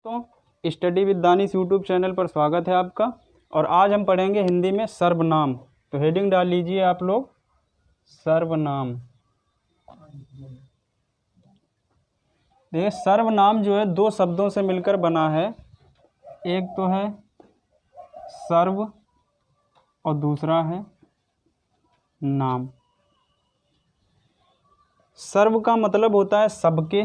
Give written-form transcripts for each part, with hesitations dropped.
तो study with Danish YouTube channel पर स्वागत है आपका। और आज हम पढ़ेंगे हिंदी में सर्वनाम। तो हेडिंग डाल लीजिए आप लोग, सर्वनाम। देखिए, सर्वनाम जो है दो शब्दों से मिलकर बना है। एक तो है सर्व और दूसरा है नाम। सर्व का मतलब होता है सबके,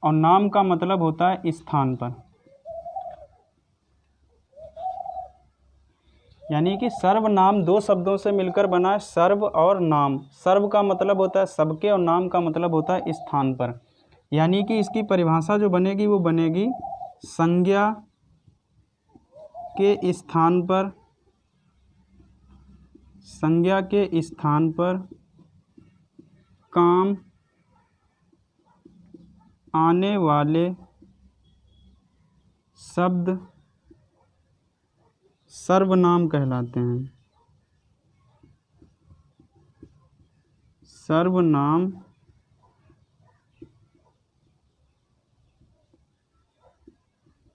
और नाम का मतलब होता है स्थान पर। यानी कि सर्वनाम दो शब्दों से मिलकर बना है, सर्व और नाम। सर्व का मतलब होता है सबके और नाम का मतलब होता है स्थान पर। यानी कि इसकी परिभाषा जो बनेगी वो बनेगी संज्ञा के स्थान पर, संज्ञा के स्थान पर काम आने वाले शब्द सर्वनाम कहलाते हैं। सर्वनाम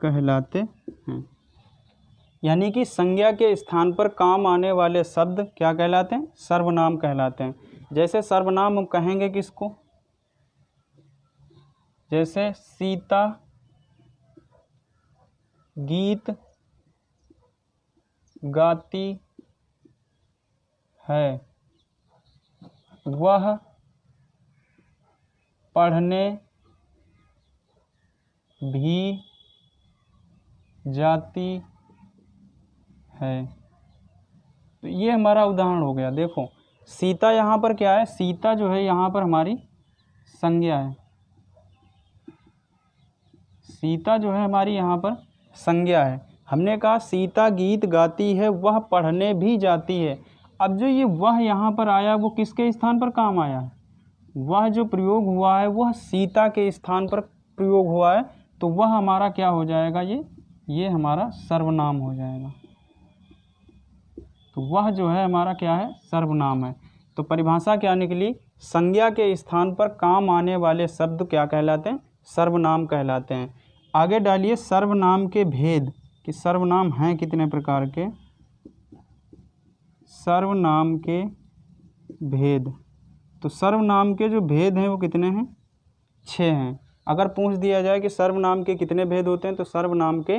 कहलाते हैं। यानी कि संज्ञा के स्थान पर काम आने वाले शब्द क्या कहलाते हैं? सर्वनाम कहलाते हैं। जैसे सर्वनाम हम कहेंगे किसको? जैसे सीता गीत गाती है, वह पढ़ने भी जाती है। तो ये हमारा उदाहरण हो गया। देखो, सीता यहाँ पर क्या है? सीता जो है यहाँ पर हमारी संज्ञा है। सीता जो है हमारी यहाँ पर संज्ञा है। हमने कहा सीता गीत गाती है, वह पढ़ने भी जाती है। अब जो ये वह यहाँ पर आया वो किसके स्थान पर काम आया है? वह जो प्रयोग हुआ है वह सीता के स्थान पर प्रयोग हुआ है। तो वह हमारा क्या हो जाएगा? ये हमारा सर्वनाम हो जाएगा। तो वह जो है हमारा क्या है? सर्वनाम है। तो परिभाषा क्या निकली? संज्ञा के स्थान पर काम आने वाले शब्द क्या कहलाते हैं? सर्वनाम कहलाते हैं। आगे डालिए सर्वनाम के भेद, कि सर्वनाम हैं कितने प्रकार के। सर्वनाम के भेद। तो सर्वनाम के जो भेद हैं वो कितने हैं? 6 हैं। अगर पूछ दिया जाए कि सर्वनाम के कितने भेद होते हैं, तो सर्वनाम के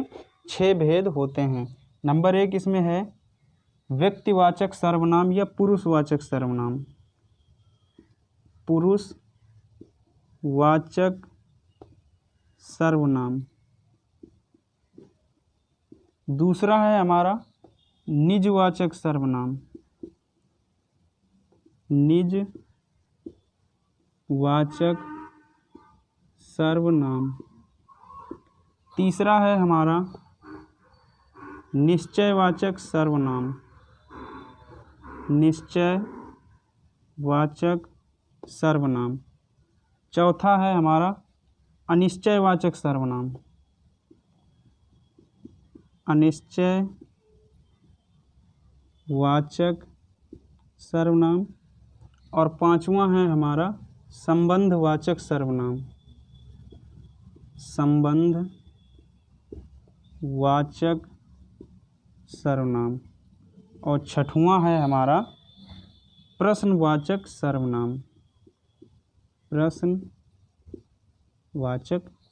6 भेद होते हैं। नंबर 1 इसमें है व्यक्तिवाचक सर्वनाम या पुरुषवाचक सर्वनाम। पुरुषवाचक सर्वनाम। दूसरा है हमारा निजवाचक सर्वनाम। निजवाचक सर्वनाम। तीसरा है हमारा निश्चयवाचक सर्वनाम। निश्चयवाचक सर्वनाम। चौथा है हमारा अनिश्चयवाचक सर्वनाम। अनिश्चयवाचक सर्वनाम। और पांचवा है हमारा संबंधवाचक सर्वनाम। संबंधवाचक सर्वनाम। और छठवां है हमारा प्रश्नवाचक सर्वनाम। प्रश्नवाचक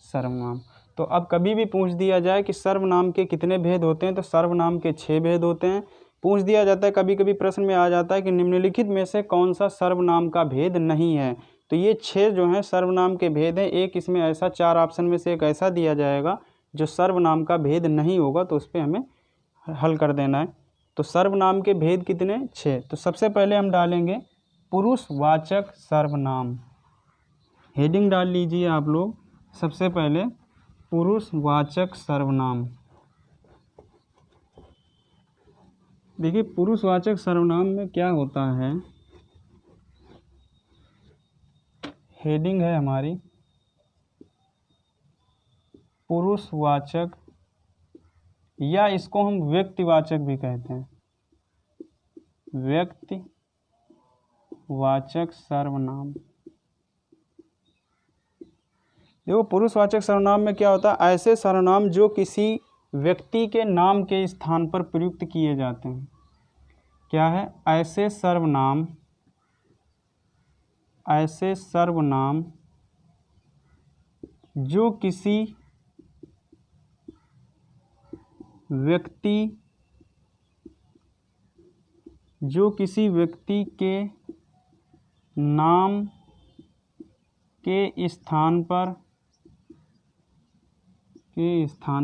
सर्वनाम। तो अब कभी भी पूछ दिया जाए कि सर्वनाम के कितने भेद होते हैं, तो सर्वनाम के 6 भेद होते हैं। पूछ दिया जाता है, कभी कभी प्रश्न में आ जाता है कि निम्नलिखित में से कौन सा सर्वनाम का भेद नहीं है। तो ये 6 जो हैं सर्वनाम के भेद हैं। एक इसमें ऐसा 4 ऑप्शन में से एक ऐसा दिया जाएगा जो सर्वनाम का भेद नहीं होगा, तो उस पर हमें हल कर देना है। तो सर्वनाम के भेद कितने? 6। तो सबसे पहले हम डालेंगे पुरुषवाचक सर्वनाम। हेडिंग डाल लीजिए आप लोग, सबसे पहले पुरुषवाचक सर्वनाम। देखिए, पुरुषवाचक सर्वनाम में क्या होता है? हेडिंग है हमारी पुरुषवाचक, या इसको हम व्यक्तिवाचक भी कहते हैं। व्यक्तिवाचक सर्वनाम। देखो पुरुषवाचक सर्वनाम में क्या होता है, ऐसे सर्वनाम जो किसी व्यक्ति के नाम के स्थान पर प्रयुक्त किए जाते हैं। क्या है, ऐसे सर्वनाम जो किसी व्यक्ति के नाम के स्थान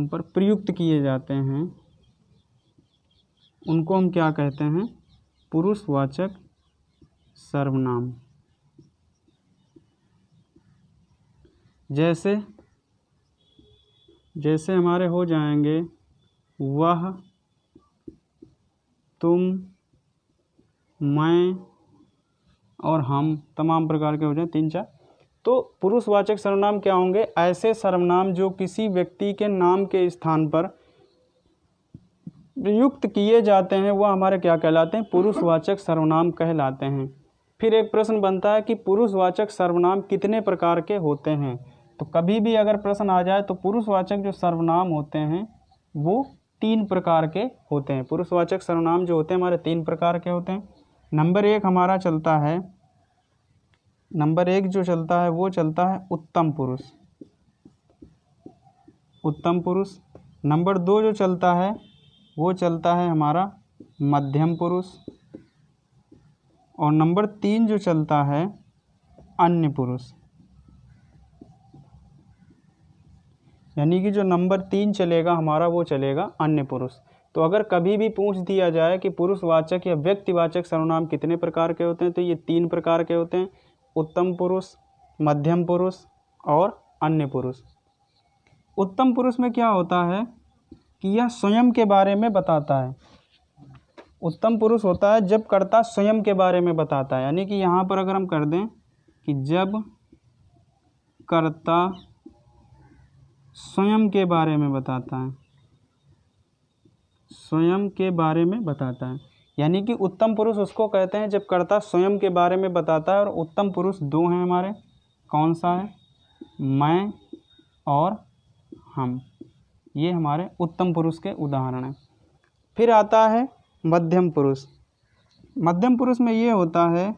पर प्रयुक्त किए जाते हैं, उनको हम क्या कहते हैं, पुरुषवाचक सर्वनाम। जैसे हमारे हो जाएंगे वह, तुम, मैं और हम, तमाम प्रकार के हो जाए 3-4। तो पुरुषवाचक सर्वनाम क्या होंगे, ऐसे सर्वनाम जो किसी व्यक्ति के नाम के स्थान पर प्रयुक्त किए जाते हैं वह हमारे क्या कहलाते हैं, पुरुषवाचक सर्वनाम कहलाते हैं। फिर एक प्रश्न बनता है कि पुरुषवाचक सर्वनाम कितने प्रकार के होते हैं। तो कभी भी अगर प्रश्न आ जाए तो पुरुषवाचक जो सर्वनाम होते हैं वो 3 प्रकार के होते हैं। पुरुषवाचक सर्वनाम जो होते हैं हमारे 3 प्रकार के होते हैं। नंबर 1 हमारा चलता है, नंबर 1 जो चलता है वो चलता है उत्तम पुरुष। नंबर 2 जो चलता है वो चलता है हमारा मध्यम पुरुष। और नंबर 3 जो चलता है अन्य पुरुष। यानी कि जो नंबर 3 चलेगा हमारा वो चलेगा अन्य पुरुष। तो अगर कभी भी पूछ दिया जाए कि पुरुषवाचक या व्यक्तिवाचक सर्वनाम कितने प्रकार के होते हैं तो ये 3 प्रकार के होते हैं, उत्तम पुरुष, मध्यम पुरुष और अन्य पुरुष। उत्तम पुरुष में क्या होता है कि यह स्वयं के बारे में बताता है। उत्तम पुरुष होता है जब कर्ता स्वयं के बारे में बताता है। यानी कि यहाँ पर अगर हम कर दें कि जब कर्ता स्वयं के बारे में बताता है, स्वयं के बारे में बताता है, यानी कि उत्तम पुरुष उसको कहते हैं जब कर्ता स्वयं के बारे में बताता है। और उत्तम पुरुष 2 हैं हमारे, कौन सा है, मैं और हम, ये हमारे उत्तम पुरुष के उदाहरण हैं। फिर आता है मध्यम पुरुष। मध्यम पुरुष में ये होता है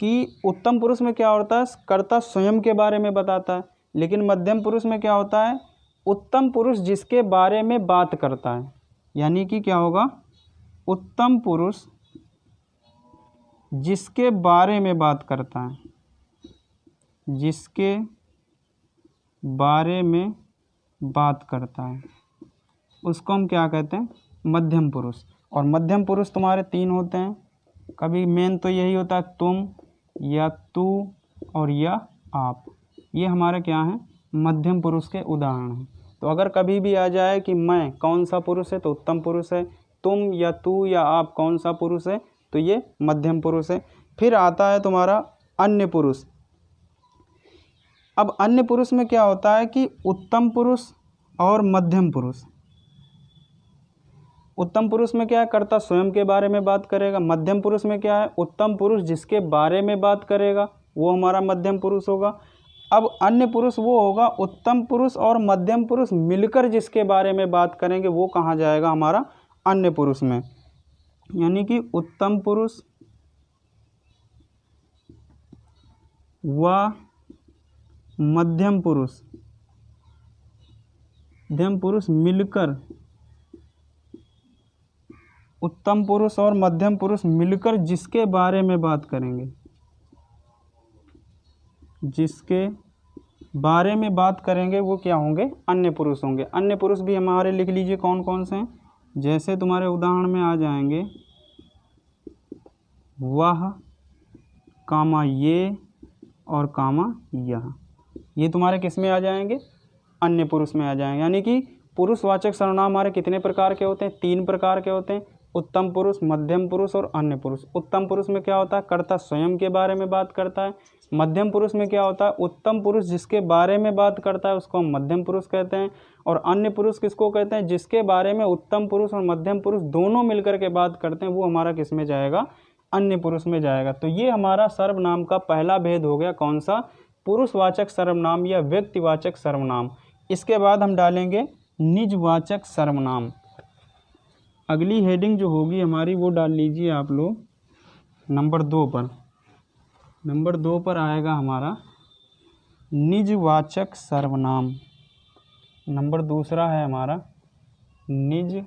कि उत्तम पुरुष में क्या होता है, कर्ता स्वयं के बारे में बताता है, लेकिन मध्यम पुरुष में क्या होता है, उत्तम पुरुष जिसके बारे में बात करता है। यानी कि क्या होगा, उत्तम पुरुष जिसके बारे में बात करता है, जिसके बारे में बात करता है उसको हम क्या कहते हैं, मध्यम पुरुष। और मध्यम पुरुष तुम्हारे 3 होते हैं। कभी मेन तो यही होता है तुम या तू और या आप, ये हमारे क्या हैं, मध्यम पुरुष के उदाहरण हैं। तो अगर कभी भी आ जाए कि मैं कौन सा पुरुष है तो उत्तम पुरुष है, तुम या तू या आप कौन सा पुरुष है तो ये मध्यम पुरुष है। फिर आता है तुम्हारा अन्य पुरुष। अब अन्य पुरुष में क्या होता है कि उत्तम पुरुष और मध्यम पुरुष। उत्तम पुरुष में क्या है, कर्ता स्वयं के बारे में बात करेगा। मध्यम पुरुष में क्या है, उत्तम पुरुष जिसके बारे में बात करेगा वो हमारा मध्यम पुरुष होगा। अब अन्य पुरुष वो होगा, उत्तम पुरुष और मध्यम पुरुष मिलकर जिसके बारे में बात करेंगे वो कहाँ जाएगा, हमारा अन्य पुरुष में। यानी कि उत्तम पुरुष व मध्यम पुरुष मिलकर, उत्तम पुरुष और मध्यम पुरुष मिलकर जिसके बारे में बात करेंगे, जिसके बारे में बात करेंगे वो क्या होंगे, अन्य पुरुष होंगे। अन्य पुरुष भी हमारे लिख लीजिए कौन कौन से हैं। जैसे तुम्हारे उदाहरण में आ जाएंगे वह, कामा ये और कामा यह, ये तुम्हारे किस में आ जाएंगे, अन्य पुरुष में आ जाएंगे। यानी कि पुरुषवाचक सर्वनाम हमारे कितने प्रकार के होते हैं, 3 प्रकार के होते हैं, उत्तम पुरुष, मध्यम पुरुष और अन्य पुरुष। उत्तम पुरुष में क्या होता है, कर्ता स्वयं के बारे में बात करता है। मध्यम पुरुष में क्या होता है, उत्तम पुरुष जिसके बारे में बात करता है उसको हम मध्यम पुरुष कहते हैं। और अन्य पुरुष किसको कहते हैं, जिसके बारे में उत्तम पुरुष और मध्यम पुरुष दोनों मिलकर के बात करते हैं वो हमारा किस में जाएगा, अन्य पुरुष में जाएगा। तो ये हमारा सर्वनाम का पहला भेद हो गया, कौन सा, पुरुषवाचक सर्वनाम या व्यक्तिवाचक सर्वनाम। इसके बाद हम डालेंगे निजवाचक सर्वनाम। अगली हेडिंग जो होगी हमारी वो डाल लीजिए आप लोग नंबर 2 पर। नंबर 2 पर आएगा हमारा निजवाचक सर्वनाम। नंबर दूसरा है हमारा निजवाचक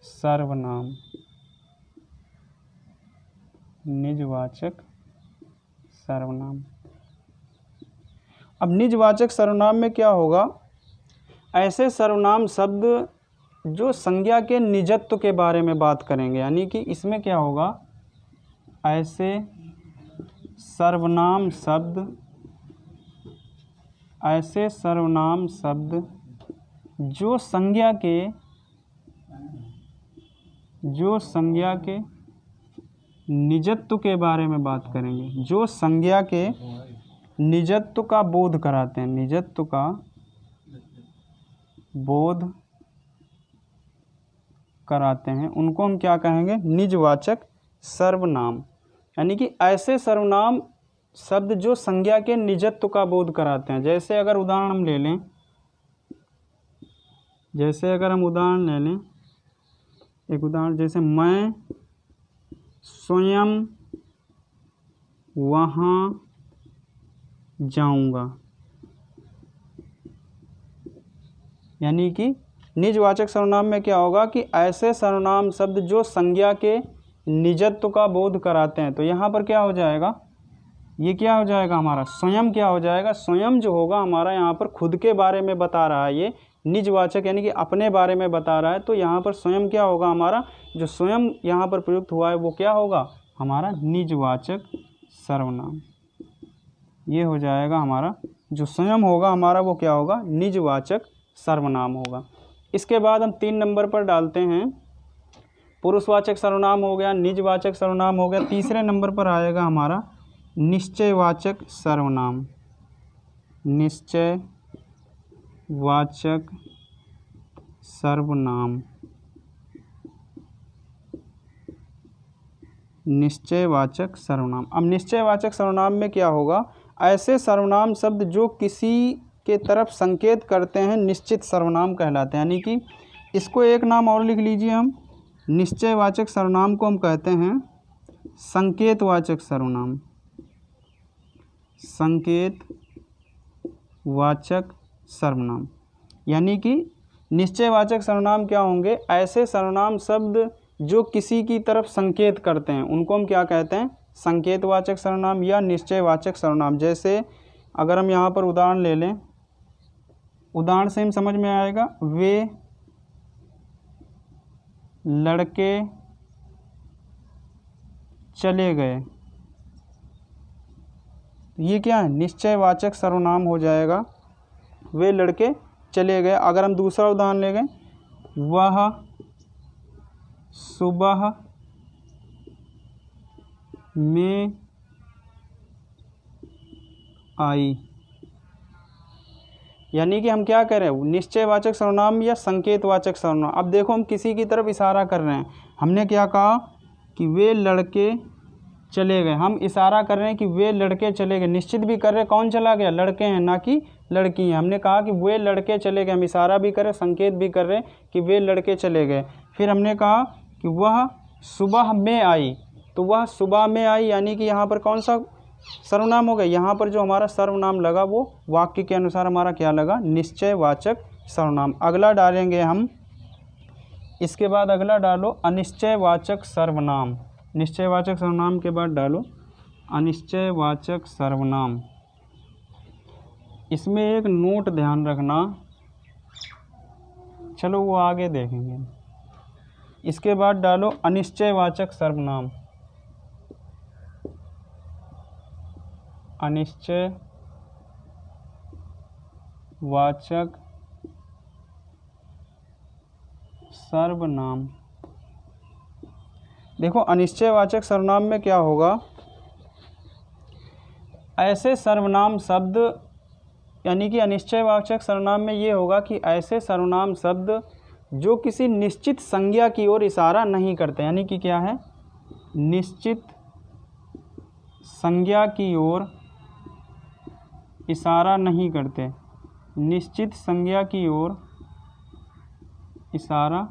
सर्वनाम। निजवाचक सर्वनाम। अब निजवाचक सर्वनाम में क्या होगा, ऐसे सर्वनाम शब्द जो संज्ञा के निजत्व के बारे में बात करेंगे। यानी कि इसमें क्या होगा, ऐसे सर्वनाम शब्द जो संज्ञा के निजत्व के बारे में बात करेंगे, जो संज्ञा के निजत्व का बोध कराते हैं, निजत्व का बोध कराते हैं, उनको हम क्या कहेंगे, निजवाचक सर्वनाम। यानी कि ऐसे सर्वनाम शब्द जो संज्ञा के निजत्व का बोध कराते हैं। जैसे अगर उदाहरण हम ले लें, एक उदाहरण जैसे मैं स्वयं वहाँ जाऊँगा। यानी कि निजवाचक सर्वनाम में क्या होगा कि ऐसे सर्वनाम शब्द जो संज्ञा के निजत्व का बोध कराते हैं। तो यहाँ पर क्या हो जाएगा, ये क्या हो जाएगा हमारा स्वयं, क्या हो जाएगा, स्वयं जो होगा हमारा यहाँ पर खुद के बारे में बता रहा है, ये निजवाचक यानी कि अपने बारे में बता रहा है। तो यहाँ पर स्वयं क्या होगा, हमारा जो स्वयं यहाँ पर प्रयुक्त हुआ है वो क्या होगा, हमारा निजवाचक सर्वनाम। ये हो जाएगा हमारा जो स्वयं होगा हमारा वो क्या होगा, निजवाचक सर्वनाम होगा। इसके बाद हम 3 नंबर पर डालते हैं, पुरुषवाचक सर्वनाम हो गया, निजवाचक सर्वनाम हो गया। तीसरे नंबर पर आएगा हमारा निश्चयवाचक सर्वनाम। निश्चयवाचक सर्वनाम। निश्चयवाचक सर्वनाम। अब निश्चयवाचक सर्वनाम में क्या होगा, ऐसे सर्वनाम शब्द जो किसी के तरफ संकेत करते हैं निश्चित सर्वनाम कहलाते हैं। यानी कि इसको एक नाम और लिख लीजिए, हम निश्चयवाचक सर्वनाम को हम कहते हैं संकेतवाचक सर्वनाम। संकेतवाचक सर्वनाम। यानी कि निश्चयवाचक सर्वनाम क्या होंगे, ऐसे सर्वनाम शब्द जो किसी की तरफ संकेत करते हैं उनको हम क्या कहते हैं, संकेतवाचक सर्वनाम या निश्चयवाचक सर्वनाम। जैसे अगर हम यहाँ पर उदाहरण ले लें, उदाहरण से हम समझ में आएगा, वे लड़के चले गए। ये क्या है, निश्चयवाचक सर्वनाम हो जाएगा, वे लड़के चले गए। अगर हम दूसरा उदाहरण ले गए, वह सुबह में आई। यानी कि हम क्या कर रहे हैं, निश्चयवाचक सर्वनाम या संकेतवाचक सर्वनाम। अब देखो हम किसी की तरफ इशारा कर रहे हैं, हमने क्या कहा कि वे लड़के चले गए, हम इशारा कर रहे हैं कि वे लड़के चले गए, निश्चित भी कर रहे हैं कौन चला गया, लड़के हैं ना कि लड़की हैं। हमने कहा कि वे लड़के चले गए, हम इशारा भी कर रहे हैं, संकेत भी कर रहे हैं कि वे लड़के चले गए। फिर हमने कहा कि वह सुबह में आई, तो वह सुबह में आई, यानी कि यहाँ पर कौन सा सर्वनाम हो गया, यहाँ पर जो हमारा सर्वनाम लगा वो वाक्य के अनुसार हमारा क्या लगा, निश्चयवाचक सर्वनाम। अगला डालेंगे हम, इसके बाद अगला डालो अनिश्चयवाचक सर्वनाम। निश्चयवाचक सर्वनाम के बाद डालो अनिश्चयवाचक सर्वनाम। इसमें एक नोट ध्यान रखना, चलो वो आगे देखेंगे। इसके बाद डालो अनिश्चयवाचक सर्वनाम। अनिश्चयवाचक सर्वनाम। देखो अनिश्चयवाचक सर्वनाम में क्या होगा, ऐसे सर्वनाम शब्द, यानी कि अनिश्चयवाचक सर्वनाम में ये होगा कि ऐसे सर्वनाम शब्द जो किसी निश्चित संज्ञा की ओर इशारा नहीं करते, यानी कि क्या है, निश्चित संज्ञा की ओर इशारा नहीं करते, निश्चित संज्ञा की ओर इशारा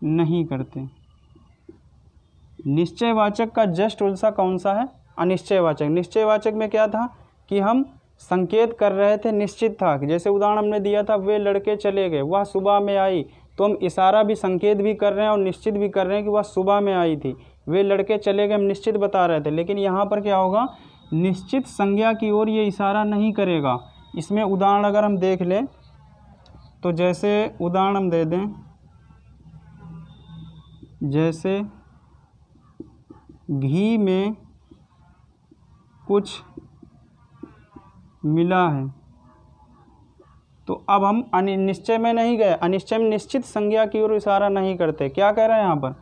नहीं करते। निश्चयवाचक का जस्ट उल्टा कौन सा है? अनिश्चयवाचक। निश्चयवाचक में क्या था कि हम संकेत कर रहे थे, निश्चित था। जैसे उदाहरण हमने दिया था, वे लड़के चले गए, वह सुबह में आई, तो हम इशारा भी, संकेत भी कर रहे हैं और निश्चित भी कर रहे हैं कि वह सुबह में आई थी। वे लड़के चले गए, हम निश्चित बता रहे थे। लेकिन यहाँ पर क्या होगा, निश्चित संज्ञा की ओर ये इशारा नहीं करेगा। इसमें उदाहरण अगर हम देख लें तो जैसे उदाहरण हम दे दें, जैसे घी में कुछ मिला है, तो अब हम अनिश्चय में नहीं गए, अनिश्चय में निश्चित संज्ञा की ओर इशारा नहीं करते। क्या कह रहे हैं यहाँ पर,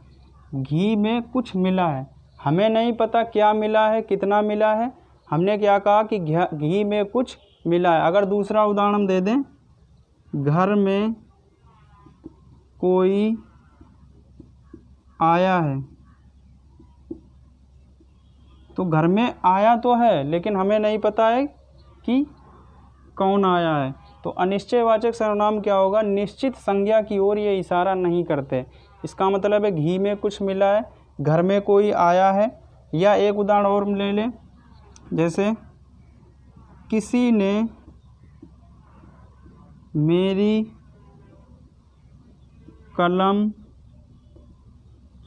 घी में कुछ मिला है, हमें नहीं पता क्या मिला है, कितना मिला है, हमने क्या कहा कि घी में कुछ मिला है। अगर दूसरा उदाहरण हम दे दें, घर में कोई आया है, तो घर में आया तो है लेकिन हमें नहीं पता है कि कौन आया है। तो अनिश्चयवाचक सर्वनाम क्या होगा, निश्चित संज्ञा की ओर ये इशारा नहीं करते। इसका मतलब है घी में कुछ मिला है, घर में कोई आया है। या एक उदाहरण और ले लें, जैसे किसी ने मेरी कलम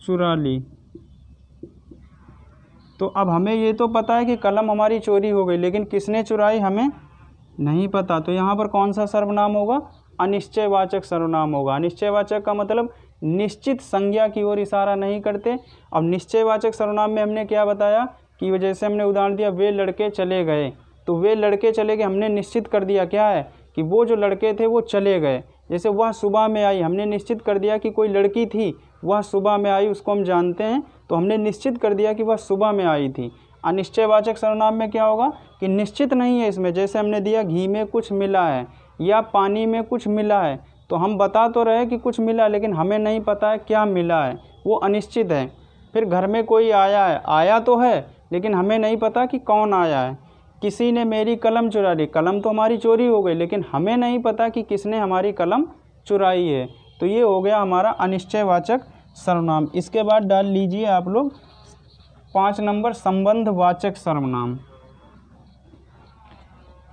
चुरा ली, तो अब हमें ये तो पता है कि कलम हमारी चोरी हो गई, लेकिन किसने चुराई हमें नहीं पता। तो यहाँ पर कौन सा सर्वनाम होगा, अनिश्चयवाचक सर्वनाम होगा। अनिश्चयवाचक का मतलब निश्चित संज्ञा की ओर इशारा नहीं करते। अब निश्चयवाचक सर्वनाम में हमने क्या बताया कि जैसे हमने उदाहरण दिया, वे लड़के चले गए, तो वे लड़के चले गए, हमने निश्चित कर दिया क्या है कि वो जो लड़के थे वो चले गए। जैसे वह सुबह में आई, हमने निश्चित कर दिया कि कोई लड़की थी, वह सुबह में आई, उसको हम जानते हैं, तो हमने निश्चित कर दिया कि वह सुबह में आई थी। अनिश्चयवाचक सर्वनाम में क्या होगा कि निश्चित नहीं है इसमें, जैसे हमने दिया घी में कुछ मिला है या पानी में कुछ मिला है, तो हम बता तो रहे कि कुछ मिला, लेकिन हमें नहीं पता है क्या मिला है, वो अनिश्चित है। फिर घर में कोई आया है, आया तो है लेकिन हमें नहीं पता कि कौन आया है। किसी ने मेरी कलम चुरा ली, कलम तो हमारी चोरी हो गई, लेकिन हमें नहीं पता कि किसने हमारी कलम चुराई है। तो ये हो गया हमारा अनिश्चयवाचक सर्वनाम। इसके बाद डाल लीजिए आप लोग 5 नंबर संबंधवाचक सर्वनाम।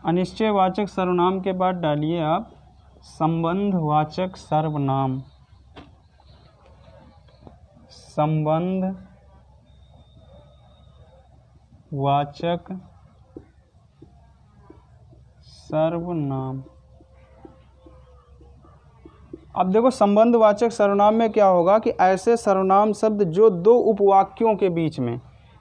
अनिश्चयवाचक सर्वनाम के बाद डालिए आप संबंधवाचक सर्वनाम। संबंधवाचक सर्वनाम। अब देखो, संबंधवाचक सर्वनाम में क्या होगा कि ऐसे सर्वनाम शब्द जो दो उपवाक्यों के बीच में,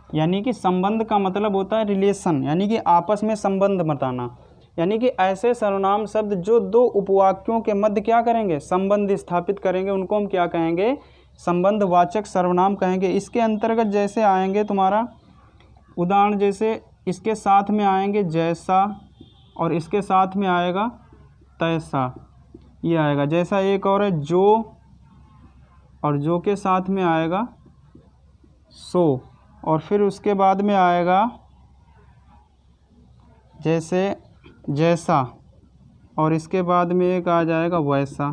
यानी कि संबंध का मतलब होता है रिलेशन, यानी कि आपस में संबंध बताना, यानी कि ऐसे सर्वनाम शब्द जो दो उपवाक्यों के मध्य क्या करेंगे, संबंध स्थापित करेंगे, उनको हम क्या कहेंगे, संबंधवाचक सर्वनाम कहेंगे। इसके अंतर्गत जैसे आएंगे तुम्हारा उदाहरण, जैसे इसके साथ में आएंगे जैसा, और इसके साथ में आएगा तैसा, ये आएगा। जैसा एक और है जो, और जो के साथ में आएगा सो, और फिर उसके बाद में आएगा जैसे जैसा, और इसके बाद में एक आ जाएगा वैसा।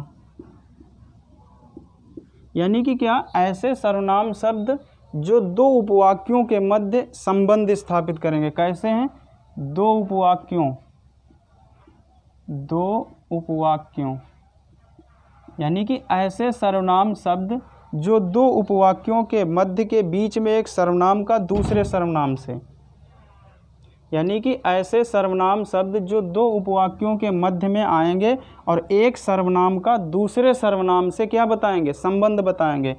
यानी कि क्या, ऐसे सर्वनाम शब्द जो दो उपवाक्यों के मध्य संबंध स्थापित करेंगे। कैसे हैं, दो उपवाक्यों, यानी कि ऐसे सर्वनाम शब्द जो दो उपवाक्यों के मध्य के बीच में एक सर्वनाम का दूसरे सर्वनाम से, यानी कि ऐसे सर्वनाम शब्द जो दो उपवाक्यों के मध्य में आएंगे और एक सर्वनाम का दूसरे सर्वनाम से क्या बताएंगे, संबंध बताएंगे।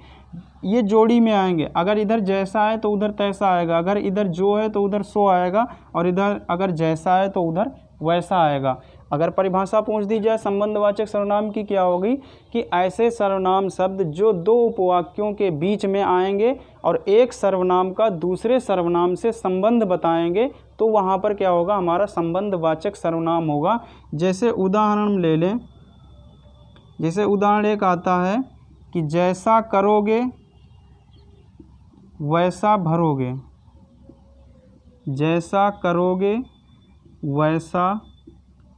ये जोड़ी में आएंगे, अगर इधर जैसा है तो उधर तैसा आएगा, अगर इधर जो है तो उधर सो आएगा, और इधर अगर जैसा है तो उधर वैसा आएगा। अगर परिभाषा पूछ दी जाए संबंधवाचक सर्वनाम की, क्या होगी कि ऐसे सर्वनाम शब्द जो दो उपवाक्यों के बीच में आएंगे और एक सर्वनाम का दूसरे सर्वनाम से संबंध बताएंगे, तो वहाँ पर क्या होगा, हमारा संबंधवाचक सर्वनाम होगा। जैसे उदाहरण हम ले लें, जैसे उदाहरण एक आता है कि जैसा करोगे वैसा भरोगे, जैसा करोगे वैसा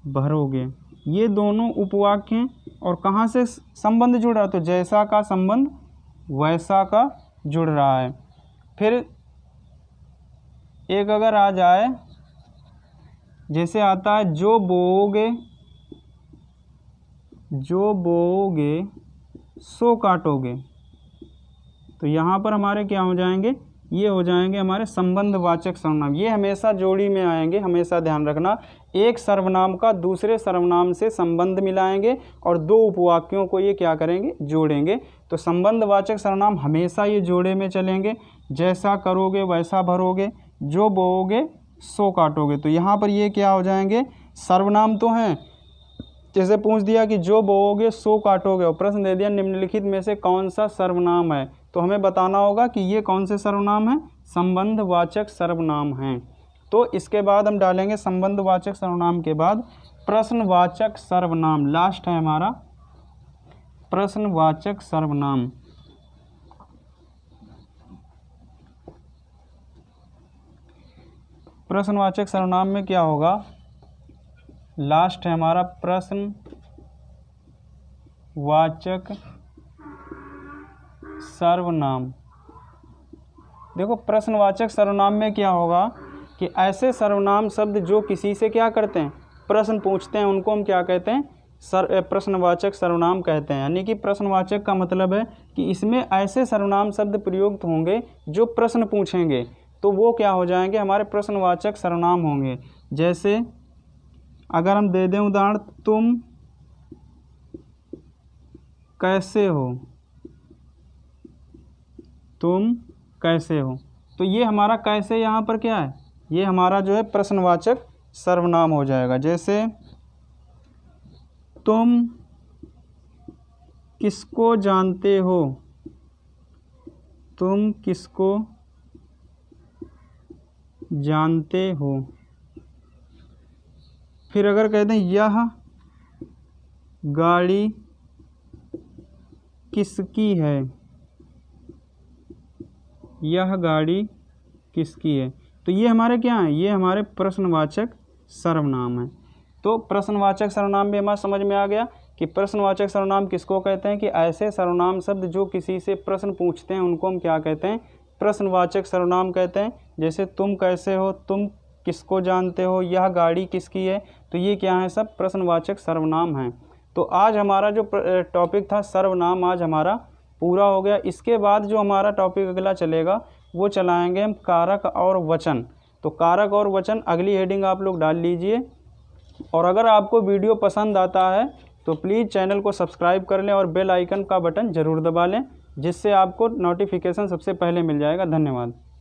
भरोगे। ये दोनों उपवाक्य हैं और कहाँ से संबंध जुड़ रहा है, तो जैसा का संबंध वैसा का जुड़ रहा है। फिर एक अगर आ जाए, जैसे आता है जो बोओगे सो काटोगे, तो यहाँ पर हमारे क्या हो जाएंगे, ये हो जाएंगे हमारे संबंधवाचक सर्वनाम। ये हमेशा जोड़ी में आएंगे, हमेशा ध्यान रखना। एक सर्वनाम का दूसरे सर्वनाम से संबंध मिलाएंगे और दो उपवाक्यों को ये क्या करेंगे, जोड़ेंगे। तो संबंधवाचक सर्वनाम हमेशा ये जोड़े में चलेंगे। जैसा करोगे वैसा भरोगे, जो बोओगे सो काटोगे, तो यहाँ पर ये क्या हो जाएंगे, सर्वनाम तो हैं। जैसे पूछ दिया कि जो बोओगे सो काटोगे और प्रश्न दे दिया निम्नलिखित में से कौन सा सर्वनाम है, तो हमें बताना होगा कि ये कौन से सर्वनाम हैं, संबंधवाचक सर्वनाम हैं। तो इसके बाद हम डालेंगे संबंधवाचक सर्वनाम के बाद प्रश्नवाचक सर्वनाम। लास्ट है हमारा प्रश्नवाचक सर्वनाम। प्रश्नवाचक सर्वनाम में क्या होगा, लास्ट है हमारा प्रश्नवाचक सर्वनाम। देखो प्रश्नवाचक सर्वनाम में क्या होगा कि ऐसे सर्वनाम शब्द जो किसी से क्या करते हैं, प्रश्न पूछते हैं, उनको हम क्या कहते हैं, प्रश्नवाचक सर्वनाम कहते हैं। यानी कि प्रश्नवाचक का मतलब है कि इसमें ऐसे सर्वनाम शब्द प्रयुक्त होंगे जो प्रश्न पूछेंगे, तो वो क्या हो जाएंगे, हमारे प्रश्नवाचक सर्वनाम होंगे। जैसे अगर हम दे दें उदाहरण, तुम कैसे हो, तुम कैसे हो, तो ये हमारा कैसे यहाँ पर क्या है, ये हमारा जो है प्रश्नवाचक सर्वनाम हो जाएगा। जैसे तुम किसको जानते हो, तुम किसको जानते हो। फिर अगर कहते हैं यह गाड़ी किसकी है, यह गाड़ी किसकी है, तो ये हमारे क्या हैं, ये हमारे प्रश्नवाचक सर्वनाम हैं। तो प्रश्नवाचक सर्वनाम भी हमारा समझ में आ गया कि प्रश्नवाचक सर्वनाम किसको कहते हैं, कि ऐसे सर्वनाम शब्द जो किसी से प्रश्न पूछते हैं उनको हम क्या कहते हैं, प्रश्नवाचक सर्वनाम कहते हैं। जैसे तुम कैसे हो, तुम किसको जानते हो, यह गाड़ी किसकी है, तो ये क्या है, सब प्रश्नवाचक सर्वनाम हैं। तो आज हमारा जो टॉपिक था सर्वनाम, आज हमारा पूरा हो गया। इसके बाद जो हमारा टॉपिक अगला चलेगा वो चलाएंगे हम कारक और वचन। तो कारक और वचन अगली हेडिंग आप लोग डाल लीजिए। और अगर आपको वीडियो पसंद आता है तो प्लीज़ चैनल को सब्सक्राइब कर लें और बेल आइकन का बटन ज़रूर दबा लें, जिससे आपको नोटिफिकेशन सबसे पहले मिल जाएगा। धन्यवाद।